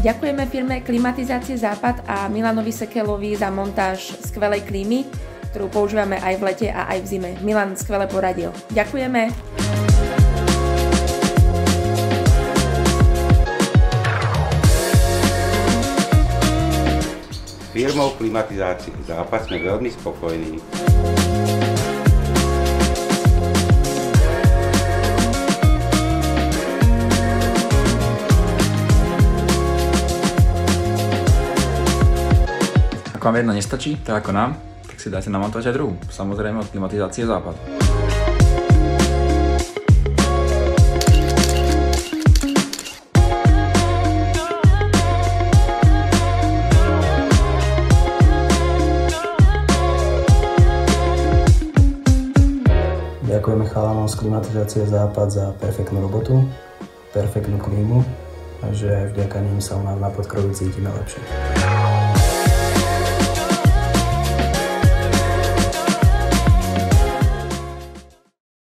Ďakujeme firme Klimatizácie Západ a Milanovi Sekelovi za montáž skvelej klímy, ktorú používame aj v lete a aj v zime. Milan skvele poradil. Ďakujeme. S firmou Klimatizácie Západ sme veľmi spokojní. Ak vám jedna nestačí, tak ako nám, tak si dajte namontovať aj druhú. Samozrejme od Klimatizácie Západ. Ďakujeme chalanom z Klimatizácie Západ za perfektnú robotu, perfektnú klímu a že aj vďaka nim sa u nás na Podkroví cítime lepšie.